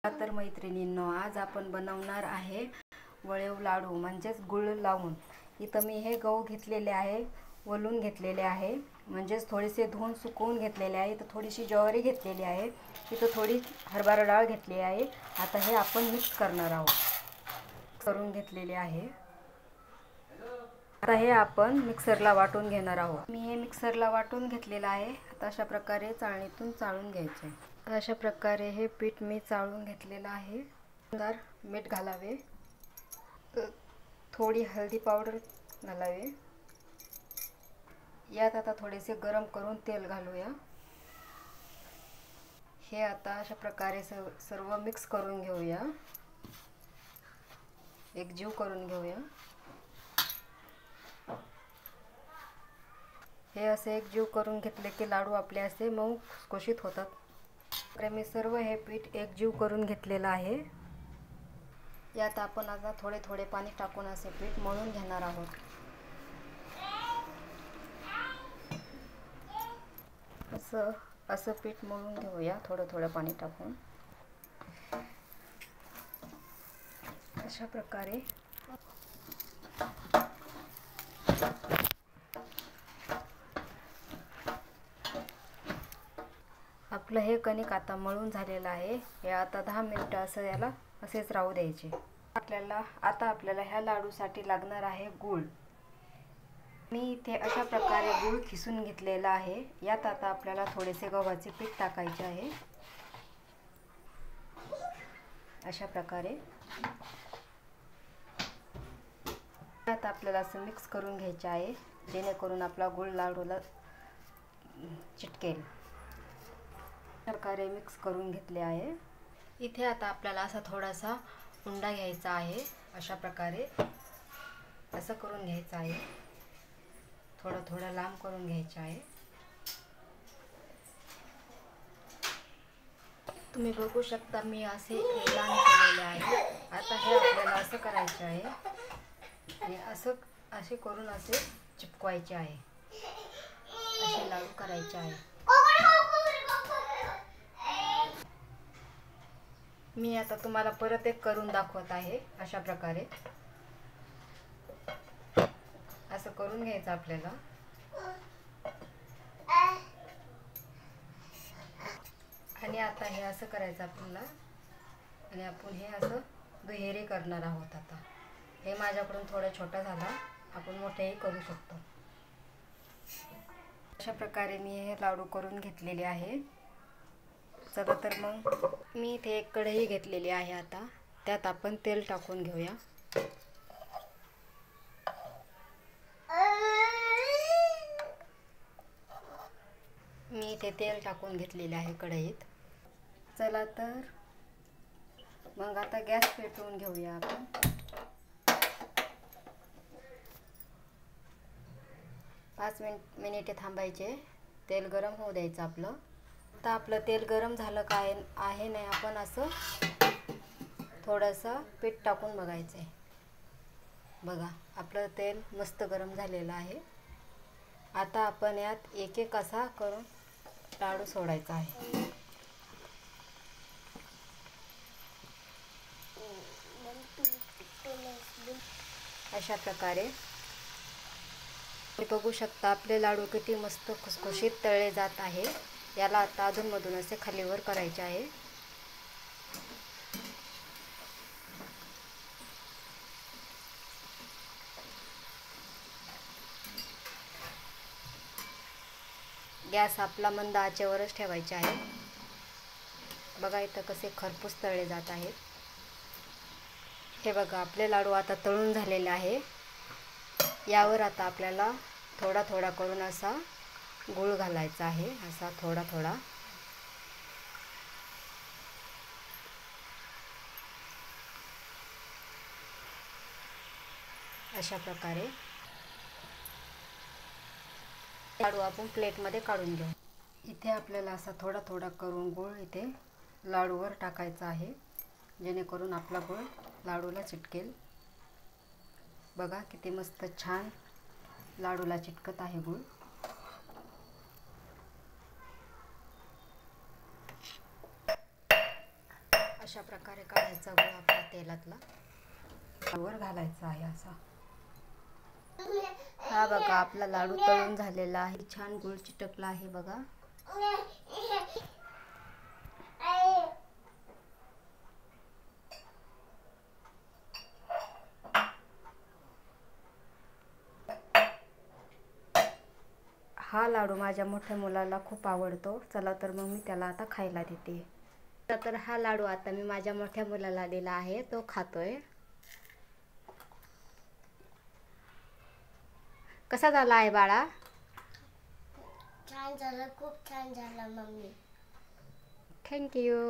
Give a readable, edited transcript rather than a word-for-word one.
तर मैत्रिणींनो, आज आपण बनवणार आहे वळेव लाडू म्हणजेच गुळ लावून. इथं मी हे गहू घेतलेले आहे, वलून घेतलेले आहे, म्हणजेच थोडेसे धुवून सुकवून घेतलेले आहे. इथं थोडीशी ज्वारी घेतलेली आहे, इथं थोडी हरभरा डाळ घेतली आहे. आता हे आपण मिक्स करणार आहोत, करून घेतलेले आहे. आता हे आपण मिक्सरला वाटून घेणार आहोत. मी हे मिक्सरला वाटून घेतलेलं आहे. आता अशा प्रकारे चाळणीतून चाळून घ्यायचे. अशा प्रकारे हे पीठ मी चाळून घेतलेलं आहे. मीठ घालावे, थोडी हळदी पावडर घालावे. यात आता थोडेसे गरम करून तेल घालूया. हे आता अशा प्रकारे सर्व मिक्स करून घेऊया, एकजीव करून घेऊया. हे असे एकजीव करून घेतले की लाडू आपले असे मऊ खुसखुशीत होतात. तर मी सर्व हे पीठ एकजीव करून घेतलेलं आहे. यात आपण आता थोडे थोडे पाणी टाकून असे पीठ मळून घेणार आहोत. असं पीठ मळून घेऊया, थोडं थोडं पाणी टाकून. अशा प्रकारे आपलं हे कणिक आता मळून झालेलं आहे. हे आता 10 मिनिटं असं याला असेच राहू द्यायचे. आता आपल्याला ह्या लाडूसाठी लागणार आहे गूळ. मी इथे अशा प्रकारे गूळ खिसून घेतलेला आहे. यात आता आपल्याला थोडेसे गव्हाचे पीठ टाकायचे आहे. अशा प्रकारे यात आपल्याला असं मिक्स करून घ्यायचे आहे, जेणेकरून आपला गूळ लाडूला चिटकेल. प्रकारे मिक्स करून घेतले आहे. इथे आता आपल्याला असा थोडासा उंडा घ्यायचा आहे. अशा प्रकारे असं करून घ्यायचं आहे. थोडं थोडं लांब करून घ्यायचं आहे. तुम्ही बघू शकता मी असे लांब केलेले आहे. आता हे आपल्याला असं करायचे आहे, हे असे करून असे चिपकवायचे आहे. असे लाडू करायचे आहे. मी आता तुम्हाला परत एक करून दाखवत आहे. अशा प्रकारे असं करून घ्यायचं आपल्याला. आणि आता हे असं करायचं आपल्याला, आणि आपण हे असं दुहेरी करणार आहोत. आता हे माझ्याकडून थोडा छोटा झाला, आपण मोठेही करू शकतो. अशा प्रकारे मी हे लाडू करून घेतलेले आहे. चला तर मग मी इथे एक कढई घेतलेली आहे. आता त्यात आपण तेल टाकून घेऊया. मी इथे तेल टाकून घेतलेले आहे कढईत. चला तर मग आता गॅस पेटवून घेऊया आपण. पाच मिनिटे थांबायचे, तेल गरम होऊ द्यायचं आपलं. आता आपलं तेल गरम झालं काय आहे नाही, आपण असं थोडंसं पीठ टाकून बघायचं आहे. बघा, आपलं तेल मस्त गरम झालेलं आहे. आता आपण यात एक एक असा करून लाडू सोडायचा आहे. अशा प्रकारे बघू शकता आपले लाडू किती मस्त खुसखुशीत तळले जात आहे. याला आता अधूनमधून असे खालीवर करायचे आहे. गॅस आपला मंद आचेवरच ठेवायचा आहे. बघा इथं कसे खरपूस तळले जात आहेत. हे बघा, आपले लाडू आता तळून झालेले आहे. यावर आता आपल्याला थोडा थोडा करून असा गूळ घालायचा आहे. असा थोडा थोडा. अशा प्रकारे लाडू आपण प्लेटमध्ये काढून घेऊ. इथे आपल्याला असा थोडा थोडा करून गूळ इथे लाडूवर टाकायचा आहे, जेणेकरून आपला गूळ लाडूला चिटकेल. बघा किती मस्त छान लाडूला चिटकत आहे गूळ. अशा प्रकारे काढायचा गुळ आपल्या तेलातला, वर घालायचा आहे असा. हा बघा आपला लाडू तळून झालेला आहे, छान गुळ चिटकला आहे बघा. हा लाडू माझ्या मोठ्या मुलाला खूप आवडतो. चला तर मग मी त्याला आता खायला देते. तर हा लाडू आता मी माझ्या मोठ्या मुलाला दिला आहे, तो खातोय. कसा झाला आहे बाळा? छान झालं, खूप छान झालं मम्मी. थँक्यू.